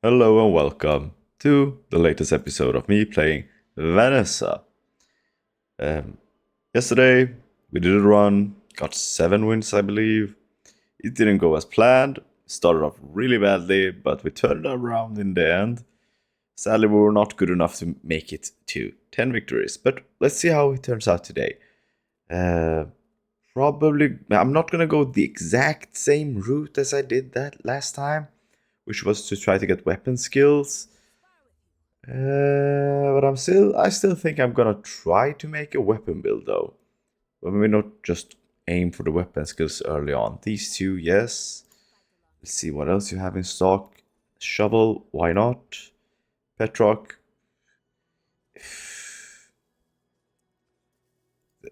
Hello and welcome to the latest episode of me playing VANESSA. Um, Yesterday we did a run, got 7 wins I believe. It didn't go as planned, started off really badly, but we turned it around in the end. Sadly we were not good enough to make it to 10 victories, but let's see how it turns out today. Probably, I'm not gonna go the exact same route as I did that last time, which was to try to get weapon skills. But I still think I'm gonna try to make a weapon build though. But maybe not just aim for the weapon skills early on. These two, yes. Let's see what else you have in stock. Shovel, why not? Petrock.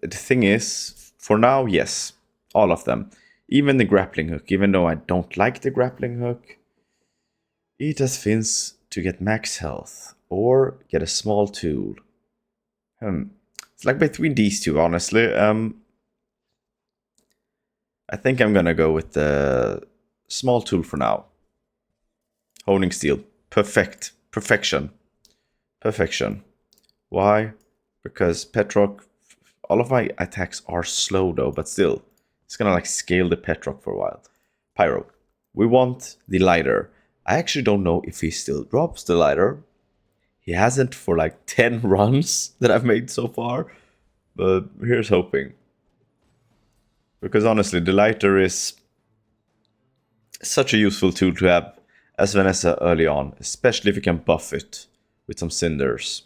The thing is, for now, yes, all of them. Even the grappling hook, even though I don't like the grappling hook. It has fins to get max health or get a small tool. It's like between these two, honestly. I think I'm gonna go with the small tool for now. Honing steel. Perfection. Why? Because Petrock, all of my attacks are slow though, but still, it's gonna like scale the Petrock for a while. Pyro. We want the lighter. I actually don't know if he still drops the lighter. He hasn't for like 10 runs that I've made so far. But here's hoping. Because honestly, the lighter is such a useful tool to have as VANESSA early on. Especially if you can buff it with some cinders.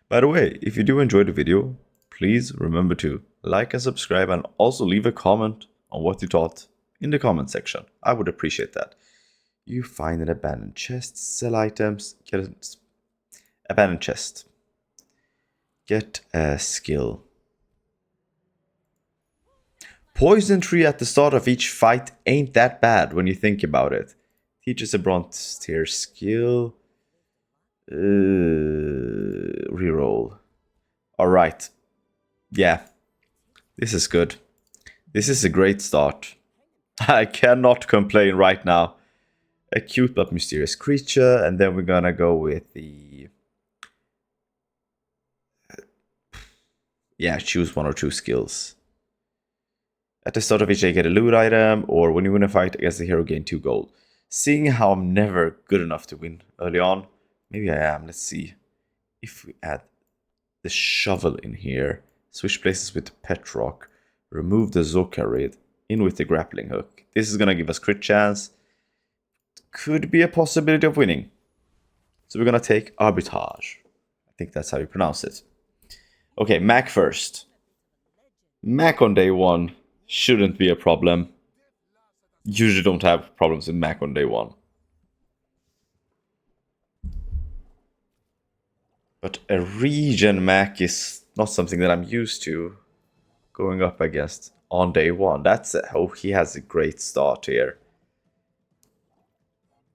By the way, if you do enjoy the video, please remember to like and subscribe and also leave a comment on what you thought in the comment section. I would appreciate that. You find an abandoned chest, sell items, get an abandoned chest. Get a skill. Poison tree at the start of each fight ain't that bad when you think about it. Teaches a bronze tier skill. Reroll. Alright. Yeah. This is good. This is a great start. I cannot complain right now. A cute but mysterious creature, and then we're gonna go with the... choose 1 or 2 skills. At the start of each day, get a loot item, or when you win a fight against the hero, gain 2 gold. Seeing how I'm never good enough to win early on, maybe I am. Let's see. If we add the shovel in here, switch places with the Petrock, remove the Zokarid, in with the grappling hook. This is gonna give us crit chance. Could be a possibility of winning. So we're gonna take arbitrage. I think that's how you pronounce it. Okay, Mac first. Mac on day 1 shouldn't be a problem. Usually don't have problems with Mac on day 1. But a regen Mac is not something that I'm used to going up against on day 1. That's he has a great start here.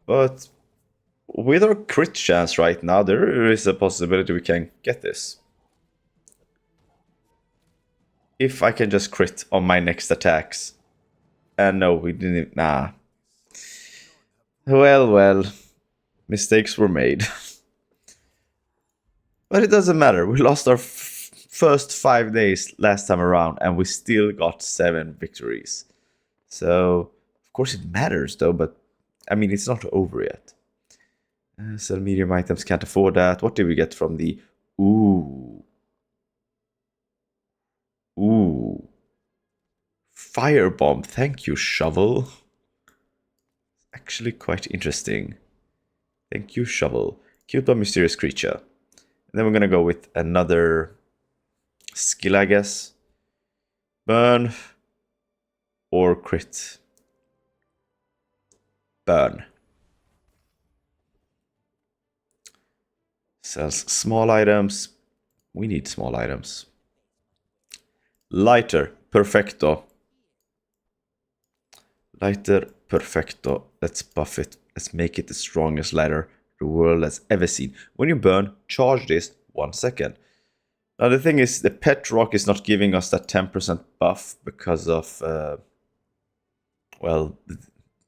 But with our crit chance right now, there is a possibility we can get this. If I can just crit on my next attacks. And no, we didn't. Nah. Well. Mistakes were made. But it doesn't matter. We lost our first 5 days last time around, and we still got 7 victories. So, of course it matters though, but I mean, it's not over yet. Sell medium items, can't afford that. What did we get from the... Ooh. Firebomb, thank you, shovel. Actually quite interesting. Thank you, shovel. Cute but mysterious creature. And then we're gonna go with another skill, I guess. Burn or crit. Burn. Sells small items. We need small items. Lighter, perfecto. Lighter, perfecto. Let's buff it. Let's make it the strongest lighter the world has ever seen. When you burn, charge this 1 second. Now the thing is, the Petrock is not giving us that 10% buff because of, well,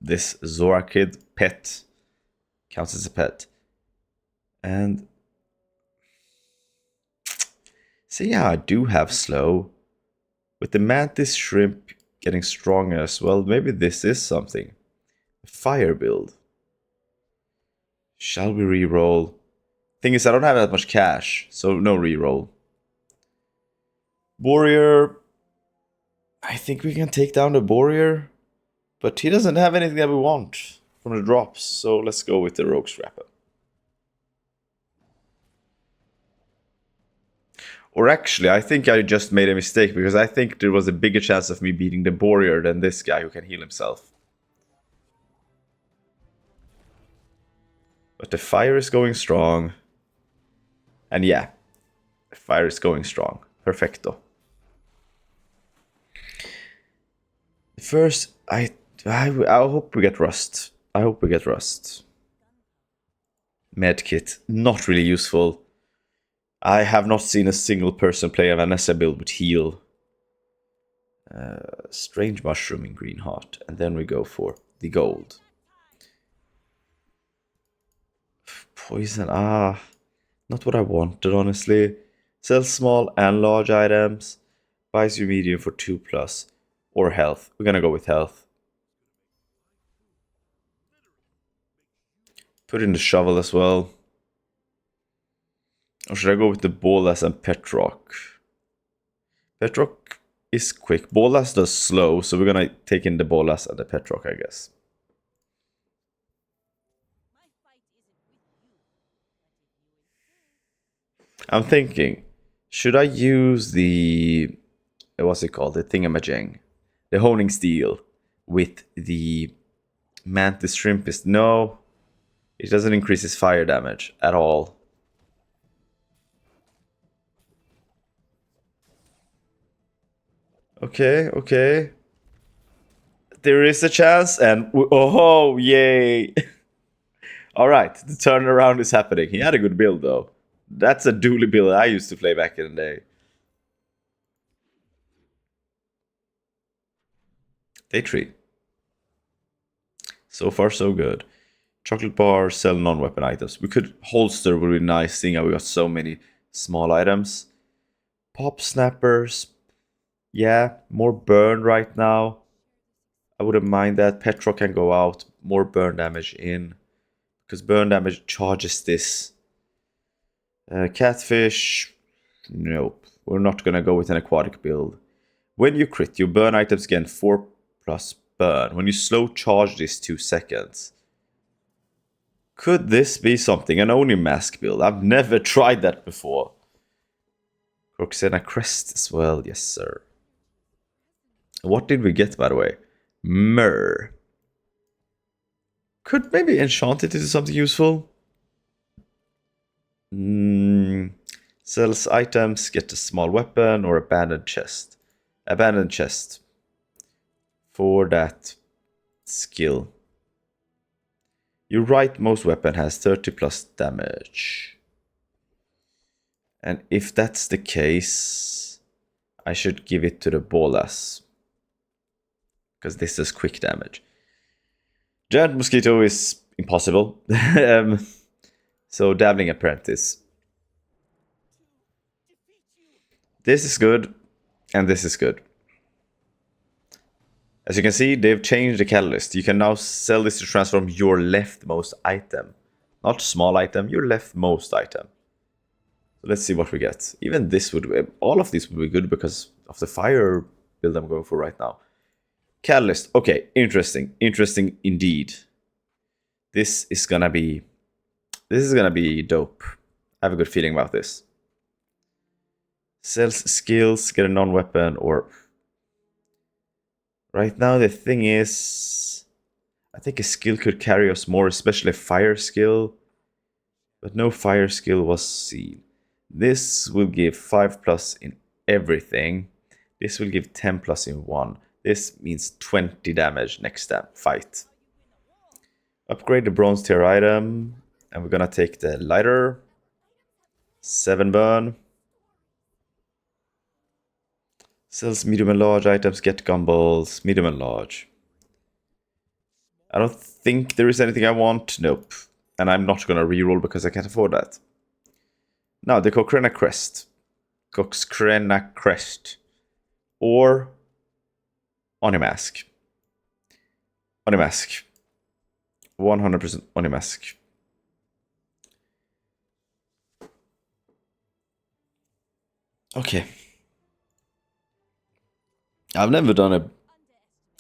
this Zora Kid pet counts as a pet. And so yeah, I do have slow. With the Mantis Shrimp getting stronger as well, maybe this is something. Fire build. Shall we reroll? Thing is, I don't have that much cash, so no reroll. Warrior. I think we can take down the Warrior, but he doesn't have anything that we want from the drops, so let's go with the Rogue Scrapper. Or actually, I think I just made a mistake, because I think there was a bigger chance of me beating the Warrior than this guy who can heal himself. But the fire is going strong. And yeah, the fire is going strong. Perfecto. First, I hope we get rust. I hope we get rust. Medkit, not really useful. I have not seen a single person play a Vanessa build with heal. Strange Mushroom in Green Heart. And then we go for the gold. Poison, not what I wanted, honestly. Sells small and large items. Buys you medium for 2+. Or health. We're gonna go with health. Put in the shovel as well. Or should I go with the Bolas and Petrock? Petrock is quick. Bolas does slow, so we're gonna take in the Bolas and the Petrock, I guess. I'm thinking, should I use the, what's it called? The thingamajang. The Honing Steel with the Mantis Shrimpist. No, it doesn't increase his fire damage at all. Okay, okay. There is a chance, and oh, yay. Alright, the turnaround is happening. He had a good build, though. That's a dually build I used to play back in the day. Day 3. So far, so good. Chocolate bar, sell non-weapon items. We could holster would be nice, seeing how we got so many small items. Pop snappers. Yeah, more burn right now. I wouldn't mind that. Petro can go out. More burn damage in. Because burn damage charges this. Catfish. Nope. We're not gonna go with an aquatic build. When you crit, you burn items again 4+ burn. When you slow charge this 2 seconds. Could this be something? An ONI mask build? I've never tried that before. Croxena Crest as well. Yes, sir. What did we get, by the way? Myrrh. Could maybe enchant it into something useful? Sells items, get a small weapon or abandoned chest. Abandoned chest. For that skill. Your rightmost weapon has 30+ damage. And if that's the case, I should give it to the Bolas. Because this is quick damage. Giant Mosquito is impossible. So Dabbling Apprentice. This is good. And this is good. As you can see, they've changed the catalyst. You can now sell this to transform your leftmost item. Not small item, your leftmost item. So let's see what we get. Even this would, all of these would be good because of the fire build I'm going for right now. Catalyst, okay, interesting. Interesting indeed. This is gonna be dope. I have a good feeling about this. Sells skills, get a non-weapon, or... Right now the thing is... I think a skill could carry us more, especially a fire skill. But no fire skill was seen. This will give 5+ in everything. This will give 10+ in 1. This means 20 damage next time fight. Upgrade the bronze tier item. And we're gonna take the lighter. 7 burn. Sells medium and large items, get gumballs. Medium and large. I don't think there is anything I want. Nope. And I'm not going to reroll because I can't afford that. Now, the Cochrena Crest. Cochrena Crest. Or ONI Mask. ONI Mask. 100% ONI Mask. Okay. I've never done a...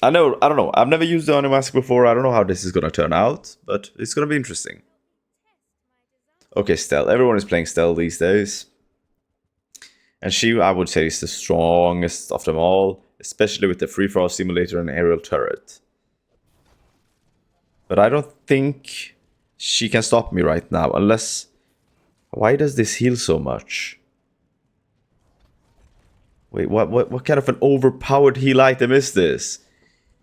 I don't know. I've never used the ONI Mask before. I don't know how this is going to turn out, but it's going to be interesting. Okay, Stealth. Everyone is playing Stealth these days. And she, I would say, is the strongest of them all, especially with the free-for-all simulator and aerial turret. But I don't think she can stop me right now, unless... Why does this heal so much? Wait, what kind of an overpowered heal item is this?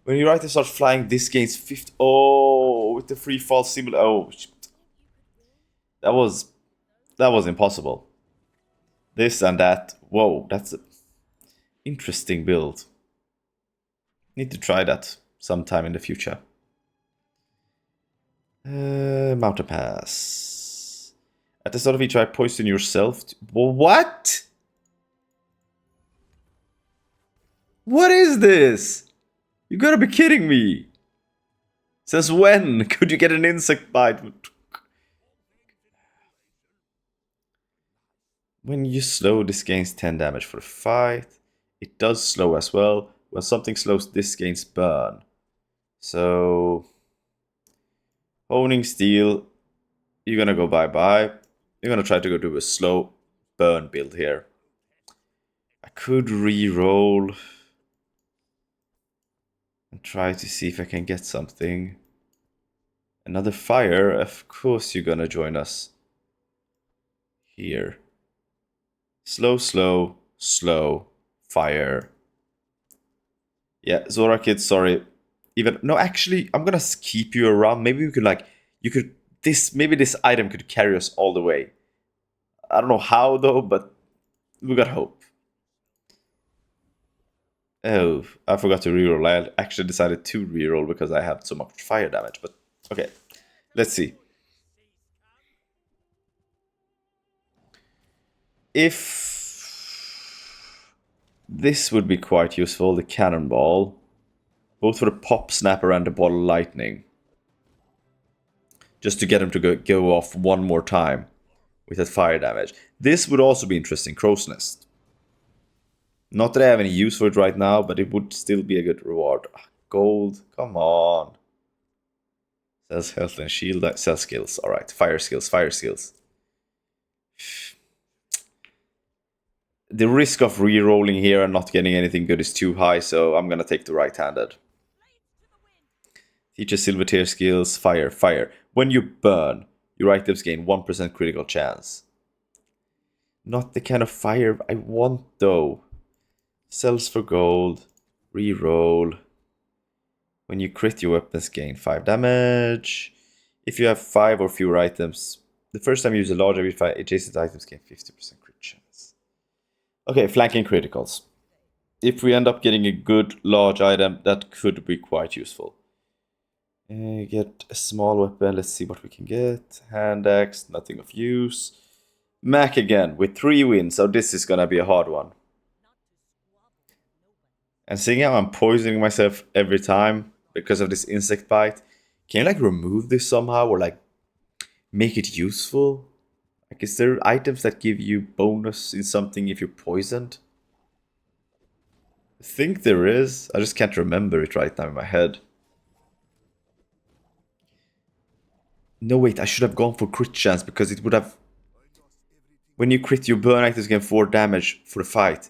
When your item starts flying, this gains 50... Oh, with the free-fall simulator... Oh, shit. That was impossible. This and that. Whoa, that's an interesting build. Need to try that sometime in the future. Mountain Pass. At the start of each ride, poison yourself. What? What is this? You gotta be kidding me. Says when could you get an insect bite? When you slow, this gains 10 damage for the fight. It does slow as well. When something slows, this gains burn. So... Honing Steel, you're gonna go bye-bye. You're gonna try to go do a slow burn build here. I could re-roll and try to see if I can get something. Another fire, of course you're gonna join us here. Slow, slow, slow, fire. Yeah, Zora Kid, sorry. Even no, actually, I'm gonna keep you around. Maybe we could maybe this item could carry us all the way. I don't know how though, but we got hope. Oh, I forgot to reroll. I actually decided to reroll because I have so much fire damage. But okay, let's see. If this would be quite useful, the cannonball, both for the pop snapper and the ball of lightning, just to get him to go off one more time with that fire damage. This would also be interesting, Crow's Nest. Not that I have any use for it right now, but it would still be a good reward. Gold, come on. Says health and shield, sells skills. Alright, fire skills, fire skills. The risk of re-rolling here and not getting anything good is too high, so I'm gonna take the right-handed. Teacher silver tier skills, fire, fire. When you burn, your items gain 1% critical chance. Not the kind of fire I want though. Sells for gold, re-roll. When you crit, your weapons gain 5 damage. If you have 5 or fewer items, the first time you use a large adjacent items gain 50% crit chance. Okay, flanking criticals. If we end up getting a good large item, that could be quite useful. Get a small weapon. Let's see what we can get. Hand axe, nothing of use. Mac again with 3 wins, so this is gonna be a hard one. And seeing how I'm poisoning myself every time because of this insect bite, can you like remove this somehow or like make it useful? Like, is there items that give you bonus in something if you're poisoned? I think there is. I just can't remember it right now in my head. No, wait, I should have gone for crit chance because it would have... When you crit, your burn items gain 4 damage for the fight.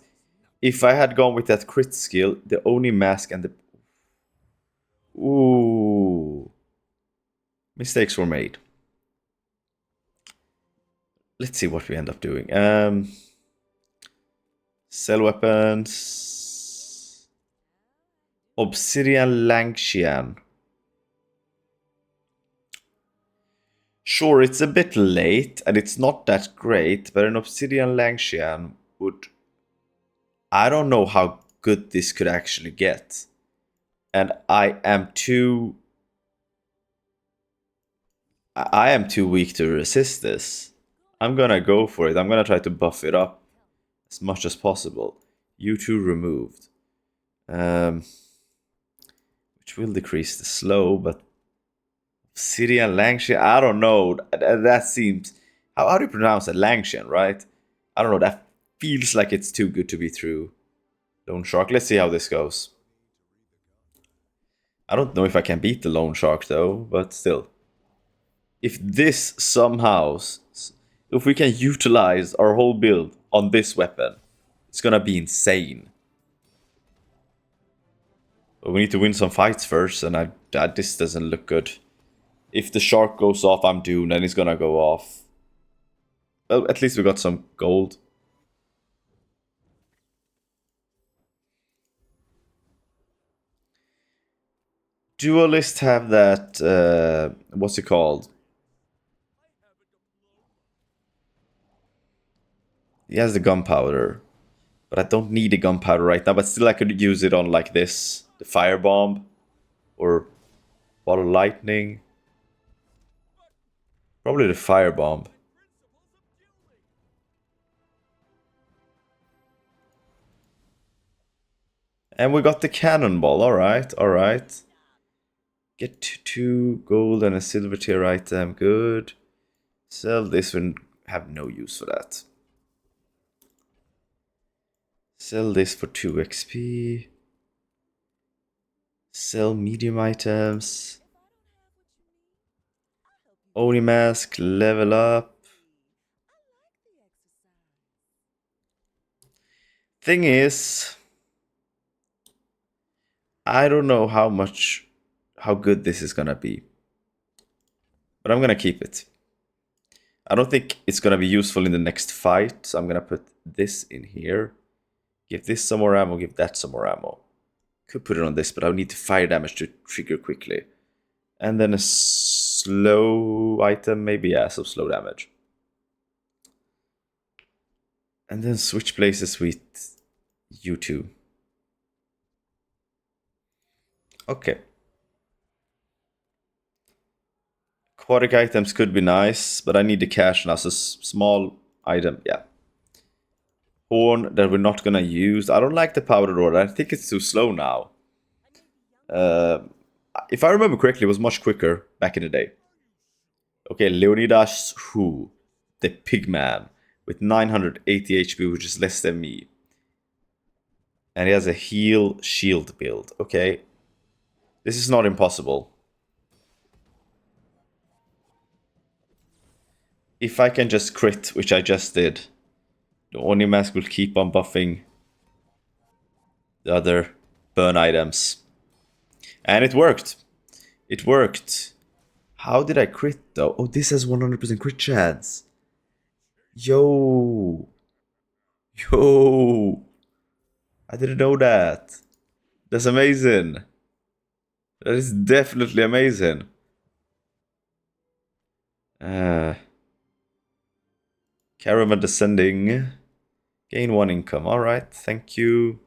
If I had gone with that crit skill, the ONI mask and the... Ooh. Mistakes were made. Let's see what we end up doing. Sell weapons. Obsidian LANGXIAN. Sure, it's a bit late and it's not that great, but an Obsidian LANGXIAN would... I don't know how good this could actually get. And I am too I am too weak to resist this. I'm gonna go for it. I'm gonna try to buff it up as much as possible. You two removed. Which will decrease the slow, but Obsidian LANGXIAN, I don't know. That seems... How do you pronounce it? LANGXIAN, right? I don't know. That feels like it's too good to be true. Lone Shark. Let's see how this goes. I don't know if I can beat the Lone Shark, though, but still. If this somehow... If we can utilize our whole build on this weapon, it's gonna be insane. But we need to win some fights first, and this doesn't look good. If the shark goes off, I'm doomed, and it's gonna go off. Well, at least we got some gold. Duelist have that, what's it called? He has the gunpowder. But I don't need the gunpowder right now, but still I could use it on like this. The firebomb. Or bottle lightning. Probably the firebomb. And we got the cannonball, alright, alright. Get 2 gold and a silver tier item, good. Sell this, we have no use for that. Sell this for 2 XP. Sell medium items. ONI mask, level up. Thing is, I don't know how good this is gonna be. But I'm gonna keep it. I don't think it's gonna be useful in the next fight, so I'm gonna put this in here. Give this some more ammo, give that some more ammo. Could put it on this, but I need the fire damage to trigger quickly. And then a slow item, maybe, yeah, some slow damage. And then switch places with you two. Okay. Aquatic items could be nice, but I need the cash now, so small item, yeah. Horn that we're not gonna use. I don't like the powder order. I think it's too slow now. If I remember correctly, it was much quicker back in the day. Okay, Leonidas Who, the Pigman, with 980 HP, which is less than me. And he has a heal shield build. Okay. This is not impossible. If I can just crit, which I just did, the Oni mask will keep on buffing the other burn items. And it worked. It worked. How did I crit though? Oh, this has 100% crit chance. Yo. Yo. I didn't know that. That's amazing. That is definitely amazing. Caravan descending. Gain 1 income. Alright, thank you.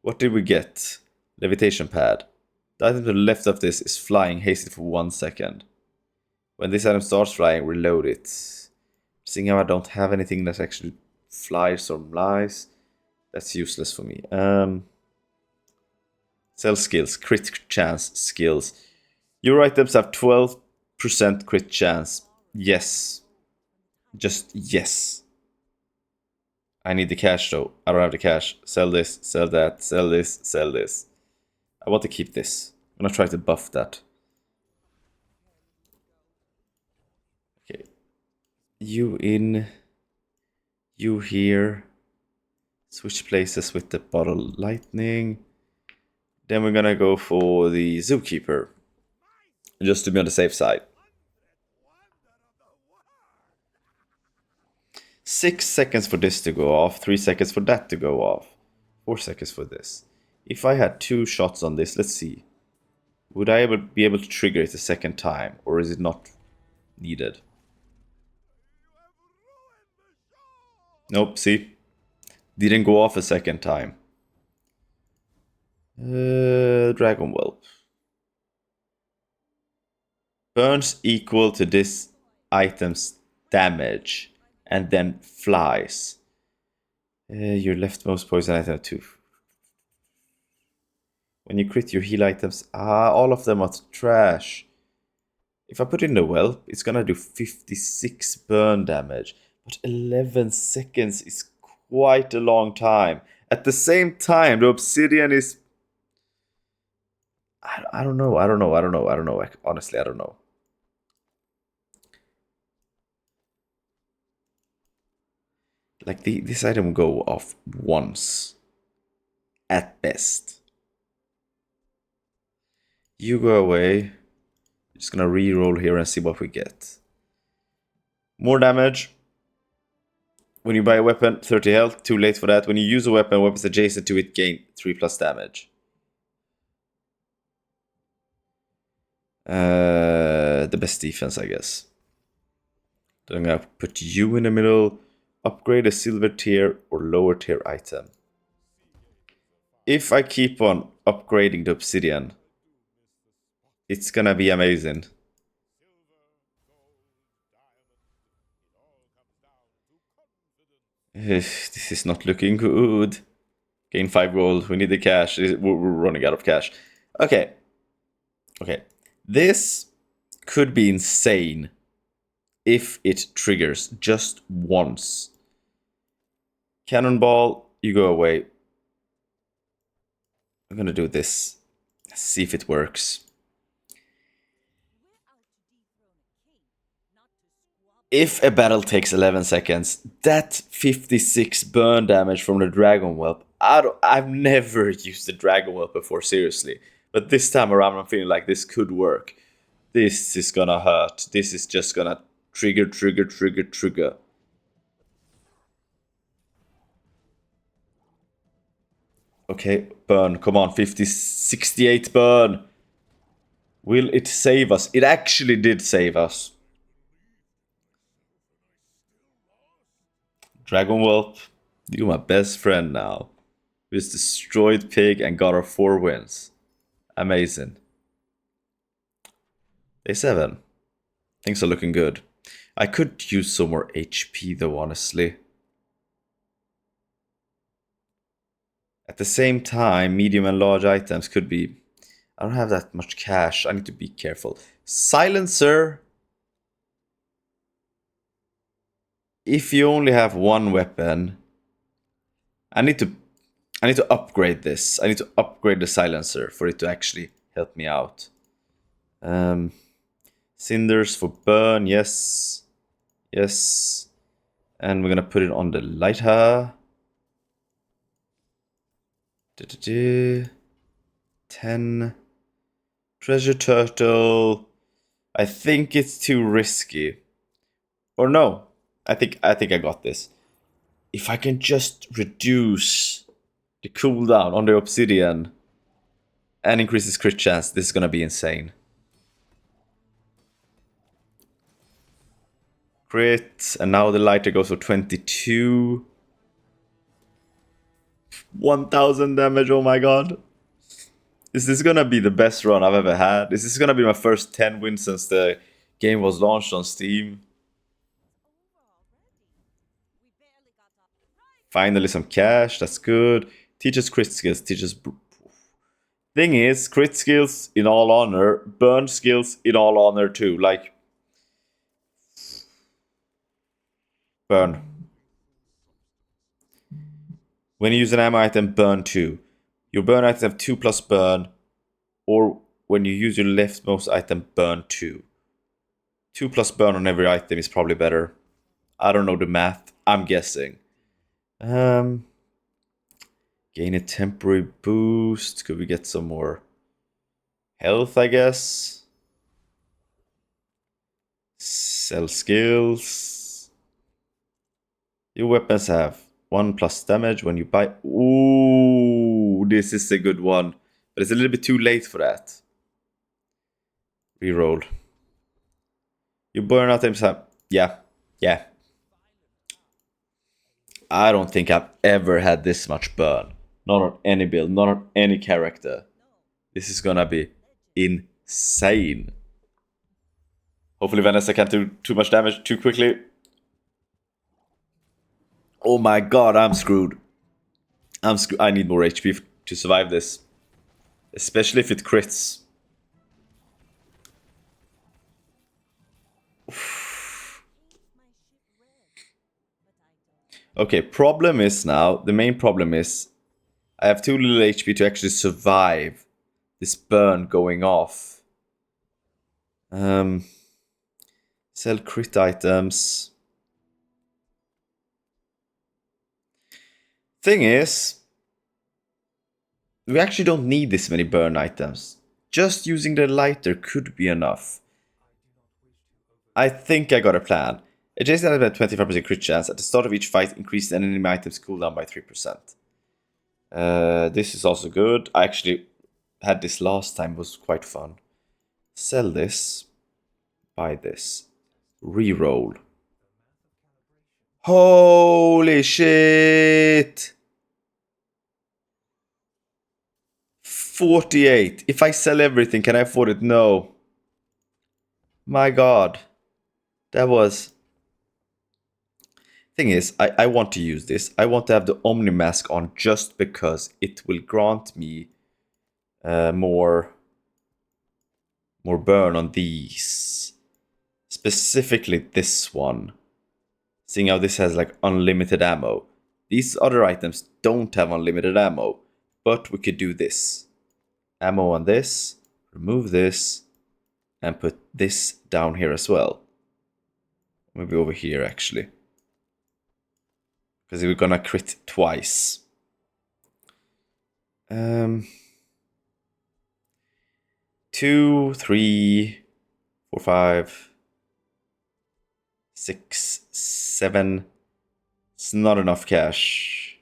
What did we get? Levitation pad. The item to the left of this is flying hasted for 1 second. When this item starts flying, reload it. Seeing how I don't have anything that actually flies or lies, that's useless for me. Sell skills. Crit chance skills. Your items have 12% crit chance. Yes. Just yes. I need the cash though. I don't have the cash. Sell this, sell that, sell this, sell this. I want to keep this. I'm gonna try to buff that. Okay. You in. You here. Switch places with the bottle lightning. Then we're gonna go for the zookeeper. Just to be on the safe side. 6 seconds for this to go off, 3 seconds for that to go off, 4 seconds for this. If I had 2 shots on this, let's see. Would I be able to trigger it a second time, or is it not needed? Nope, see? Didn't go off a second time. Dragon Whelp. Burns equal to this item's damage. And then flies. Your leftmost poison item 2. When you crit your heal items, all of them are trash. If I put in the whelp, it's gonna do 56 burn damage. But 11 seconds is quite a long time. At the same time, the obsidian is... I don't know. Honestly, I don't know. Like, this item will go off once. At best. You go away. Just gonna re-roll here and see what we get. More damage. When you buy a weapon, 30 health. Too late for that. When you use a weapon, weapons adjacent to it gain 3+ damage. The best defense, I guess. Then I'm gonna put you in the middle. Upgrade a silver tier or lower tier item. If I keep on upgrading the obsidian, it's gonna be amazing. This is not looking good. Gain 5 gold. We need the cash. We're running out of cash. Okay. This could be insane if it triggers just once. Cannonball, you go away. I'm gonna do this. See if it works. If a battle takes 11 seconds, that 56 burn damage from the Dragon Whelp. I've never used the Dragon Whelp before, seriously. But this time around, I'm feeling like this could work. This is gonna hurt. This is just gonna trigger. Okay, burn. Come on, 68 burn. Will it save us? It actually did save us. Dragon Whelp, you're my best friend now. We just destroyed Pig and got our 4 wins. Amazing. Day 7. Things are looking good. I could use some more HP though, honestly. At the same time, medium and large items could be... I don't have that much cash. I need to be careful. Silencer. If you only have one weapon, I need to upgrade this. I need to upgrade the silencer for it to actually help me out. Cinders for burn, yes. Yes. And we're gonna put it on the lighter. 10. Treasure turtle. I think it's too risky. Or no. I think I got this. If I can just reduce the cooldown on the obsidian and increase his crit chance, this is gonna be insane. Crit, and now the lighter goes for 22. 1000 damage, oh my god. Is this gonna be the best run I've ever had? Is this gonna be my first 10 wins since the game was launched on Steam? Finally some cash, that's good. Teaches crit skills, teaches... Thing is, crit skills in all honor, burn skills in all honor too, like... Burn. When you use an ammo item, burn 2. Your burn items have 2+ burn, or when you use your leftmost item, burn 2. 2+ burn on every item is probably better. I don't know the math, I'm guessing. Gain a temporary boost. Could we get some more health, I guess? Sell skills. Your weapons have 1+ damage when you buy. Ooh, this is a good one. But it's a little bit too late for that. Reroll. Your burn items have... Yeah. I don't think I've ever had this much burn. Not on any build, not on any character. This is gonna be insane. Hopefully Vanessa can't do too much damage too quickly. Oh my god, I'm screwed. I need more HP to survive this. Especially if it crits. Okay, problem is now, the main problem is I have too little HP to actually survive this burn going off. Sell crit items. Thing is, we actually don't need this many burn items. Just using the lighter could be enough. I think I got a plan. Adjacent item at 25% crit chance. At the start of each fight, increase the enemy item's cooldown by 3%. This is also good. I actually had this last time. It was quite fun. Sell this. Buy this. Reroll. Holy shit! 48. If I sell everything, can I afford it? No. My god. That was... Thing is, I want to use this. I want to have the Omni Mask on just because it will grant me more burn on these. Specifically this one. Seeing how this has like unlimited ammo. These other items don't have unlimited ammo. But we could do this. Ammo on this. Remove this. And put this down here as well. Maybe over here actually. Because we're gonna crit twice. 2, 3, 4, 5, 6, 7. It's not enough cash.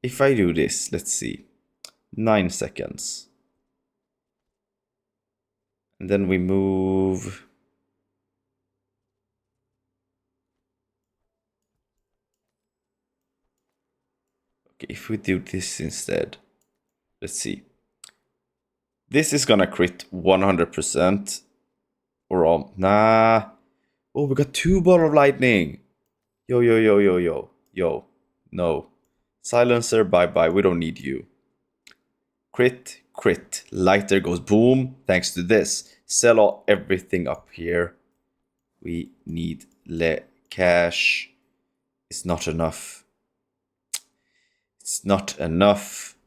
If I do this, let's see. 9 seconds. And then we move. Okay, if we do this instead. Let's see. This is gonna crit 100%. Or all. Nah. Oh, we got 2 ball of lightning. Yo, yo, yo, yo, yo. Yo. No. Silencer, bye-bye. We don't need you. Crit, crit. Lighter goes boom. Thanks to this. Sell everything up here. We need cash. It's not enough. It's not enough.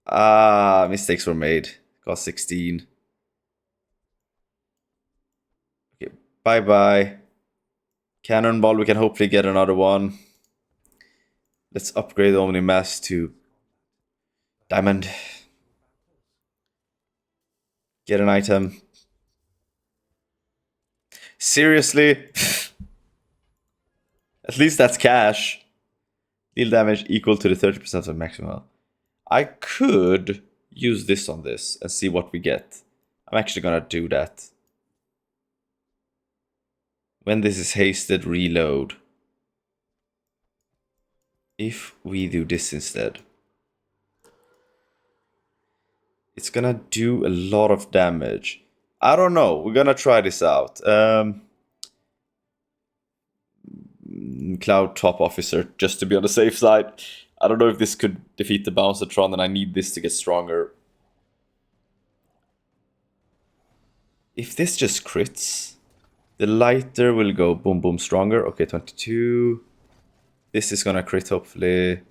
Ah, mistakes were made. Got 16. Okay, bye-bye. Cannonball, we can hopefully get another one. Let's upgrade the Omni Mask to Diamond. Get an item. Seriously? At least that's cash. Deal damage equal to the 30% of maximum. I could use this on this and see what we get. I'm actually gonna do that. When this is hasted, reload. If we do this instead. It's gonna do a lot of damage. I don't know. We're gonna try this out. Cloud Top Officer, just to be on the safe side. I don't know if this could defeat the Bouncertron, and I need this to get stronger. If this just crits, the lighter will go boom boom stronger. Okay, 22. This is gonna crit hopefully.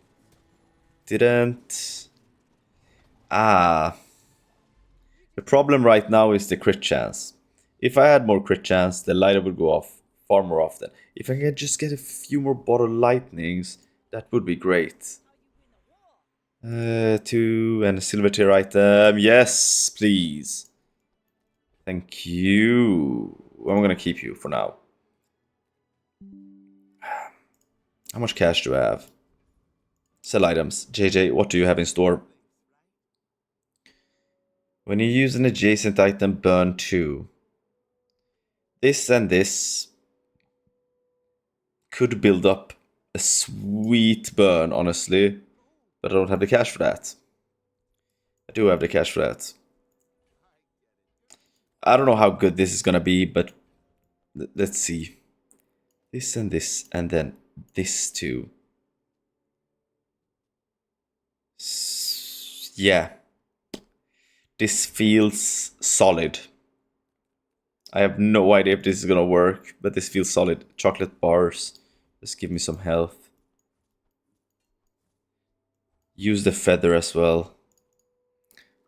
Didn't. Ah. The problem right now is the crit chance. If I had more crit chance, the lighter would go off far more often. If I can just get a few more bottle lightnings, that would be great. 2 and a silver tier item. Yes, please. Thank you. I'm gonna keep you for now. How much cash do I have? Sell items. JJ, what do you have in store? When you use an adjacent item, burn 2. This and this could build up a sweet burn, honestly. But I don't have the cash for that. I do have the cash for that. I don't know how good this is gonna be, but let's see. This, and then this too. Yeah. This feels solid. I have no idea if this is gonna work, but this feels solid. Chocolate bars. Just give me some health. Use the feather as well.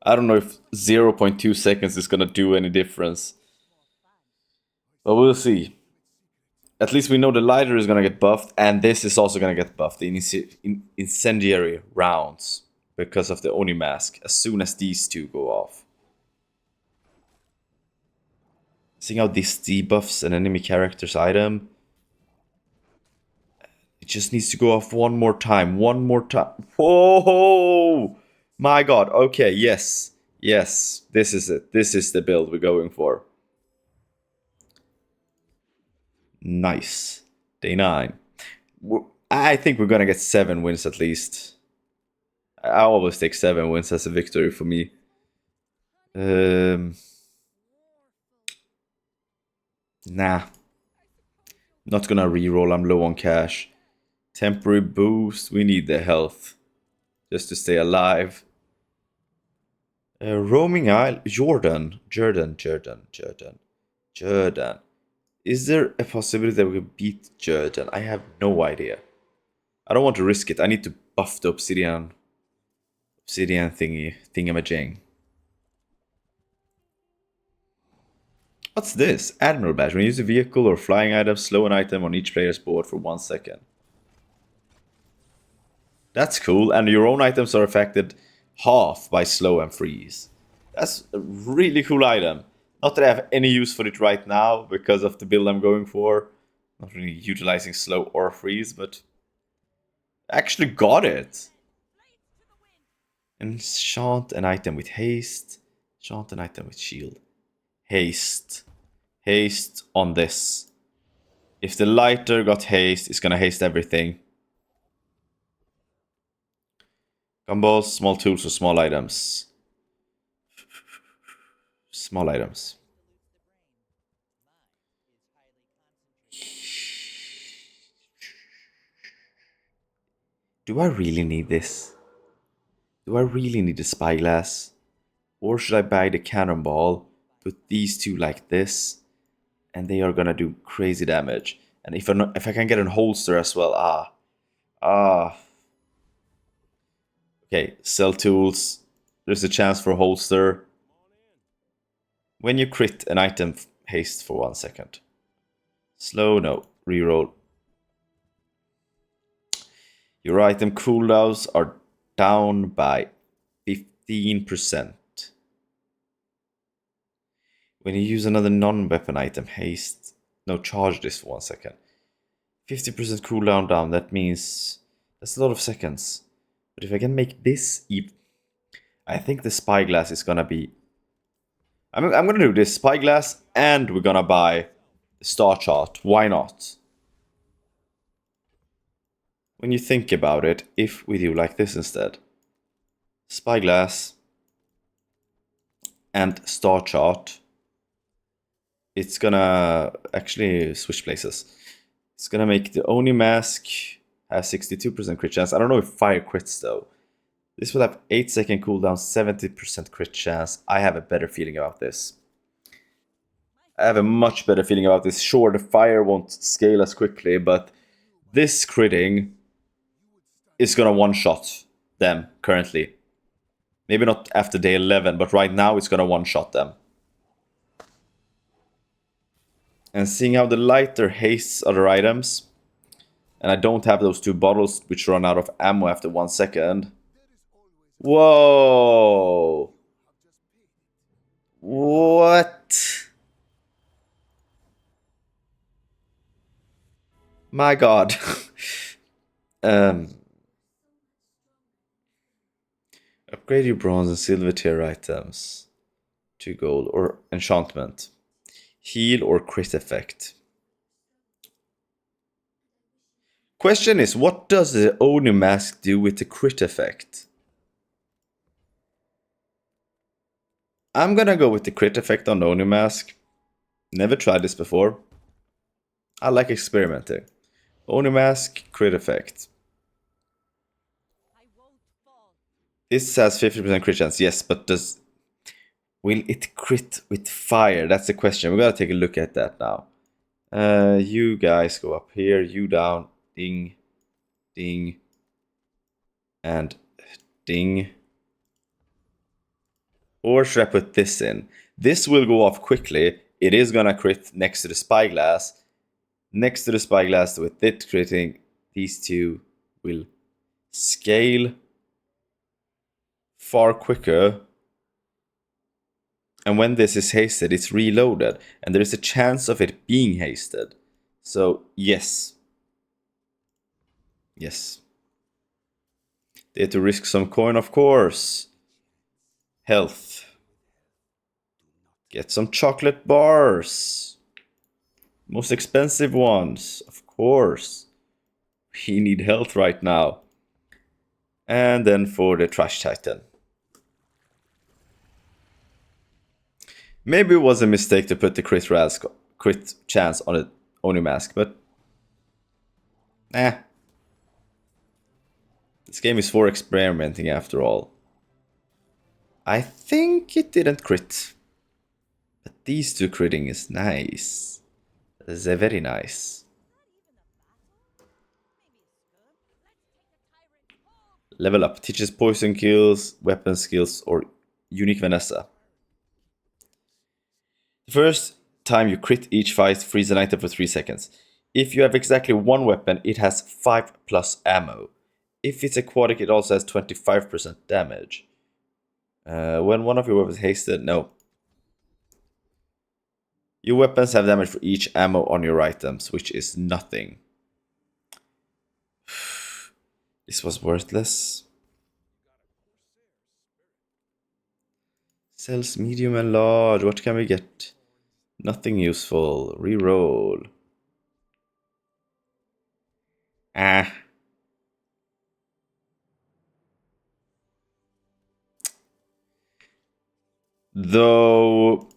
I don't know if 0.2 seconds is gonna do any difference. But we'll see. At least we know the lighter is gonna get buffed, and this is also gonna get buffed. The incendiary rounds. Because of the Oni mask. As soon as these two go off. Seeing how this debuffs an enemy character's item. It just needs to go off one more time. One more time. Whoa! My god. Okay, yes. Yes. This is it. This is the build we're going for. Nice. Day 9. I think we're gonna get 7 wins at least. I always take 7 wins as a victory for me. Nah. Not gonna reroll, I'm low on cash. Temporary boost, we need the health. Just to stay alive. Roaming Isle, Jordan. Is there a possibility that we can beat Jordan? I have no idea. I don't want to risk it. I need to buff the obsidian thingamajang. What's this? Admiral Badge. When you use a vehicle or flying item, slow an item on each player's board for 1 second. That's cool, and your own items are affected half by slow and freeze. That's a really cool item. Not that I have any use for it right now because of the build I'm going for. Not really utilizing slow or freeze, but I actually got it. Enchant an item with haste. Enchant an item with shield. Haste. Haste on this. If the lighter got haste, it's gonna haste everything. Gumballs, small tools, or small items. Small items. Do I really need this? Do I really need a spyglass? Or should I buy the cannonball, put these two like this, and they are gonna do crazy damage. And if I can get a holster as well, Okay, sell tools. There's a chance for a holster. When you crit an item, haste for 1 second. Slow, no. Reroll. Your item cooldowns are down by 15%. When you use another non-weapon item, haste. No, charge this for 1 second. 50% cooldown down, that means that's a lot of seconds. But if I can make this even, I think the spyglass is gonna be. I'm gonna do this spyglass, and we're gonna buy star chart. Why not? When you think about it, if we do like this instead, spyglass and star chart, it's gonna actually switch places. It's gonna make the Oni mask have 62% crit chance. I don't know if fire crits though. This will have 8-second cooldown, 70% crit chance. I have a better feeling about this. I have a much better feeling about this. Sure, the fire won't scale as quickly, but this critting is gonna one-shot them currently. Maybe not after day 11, but right now it's gonna one-shot them. And seeing how the lighter hastes other items, and I don't have those 2 bottles which run out of ammo after 1 second. Whoa! What? My god. Upgrade your bronze and silver tier items to gold or enchantment. Heal or crit effect. Question is, what does the Oni mask do with the crit effect? I'm gonna go with the crit effect on the ONI mask. Never tried this before. I like experimenting. ONI mask, crit effect. This has 50% crit chance, yes, but will it crit with fire? That's the question. We gotta take a look at that now. You guys go up here, you down, ding, ding, and ding. Or should I put this in? This will go off quickly. It is gonna crit next to the spyglass. Next to the spyglass with it critting, these two will scale far quicker. And when this is hasted, it's reloaded. And there is a chance of it being hasted. So, yes. Yes. They had to risk some coin, of course. Health. Get some chocolate bars. Most expensive ones, of course. We need health right now. And then for the Trash Titan. Maybe it was a mistake to put the crit chance on the ONI mask, but this game is for experimenting after all. I think it didn't crit. But these two critting is nice. They're very nice. Level up. Teaches poison kills, weapon skills, or unique Vanessa. The first time you crit each fight, freeze an item for 3 seconds. If you have exactly one weapon, it has 5+ ammo. If it's aquatic, it also has 25% damage. When one of your weapons hasted, no. Your weapons have damage for each ammo on your items, which is nothing. This was worthless. Sells medium and large. What can we get? Nothing useful. Reroll. Though,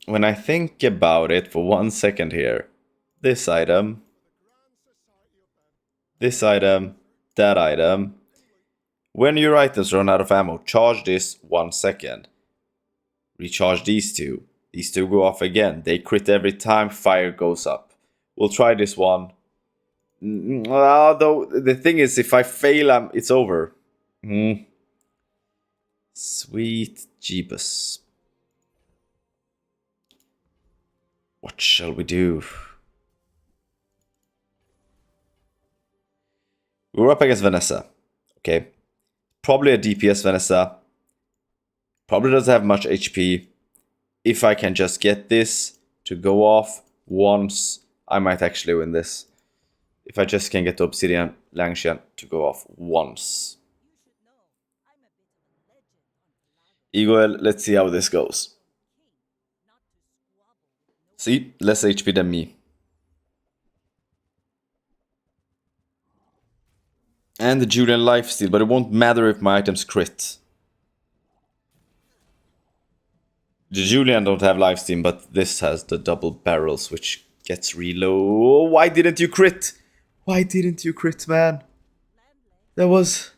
when I think about it for 1 second here, this item, that item, when your items run out of ammo, charge this 1 second. Recharge these two. These two go off again. They crit every time fire goes up. We'll try this one. Though the thing is, if I fail, it's over. Sweet Jeebus. What shall we do? We're up against Vanessa. Okay. Probably a DPS Vanessa. Probably doesn't have much HP. If I can just get this to go off once, I might actually win this. If I just can get the Obsidian LANGXIAN to go off once. Eagle, let's see how this goes. See, less HP than me. And the Julian lifesteal, but it won't matter if my items crit. The Julian don't have lifesteal, but this has the double barrels, which gets reload. Why didn't you crit? Why didn't you crit, man? That was...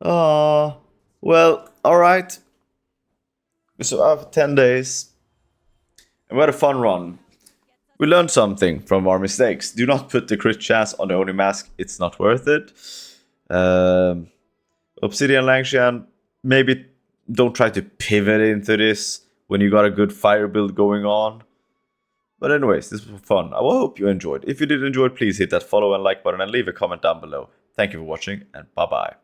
well, alright. So after 10 days. And we had a fun run. We learned something from our mistakes. Do not put the crit chance on the ONI mask. It's not worth it. Obsidian LANGXIAN, maybe don't try to pivot into this when you got a good fire build going on. But anyways, this was fun. I hope you enjoyed. If you did enjoy, please hit that follow and like button and leave a comment down below. Thank you for watching, and bye-bye.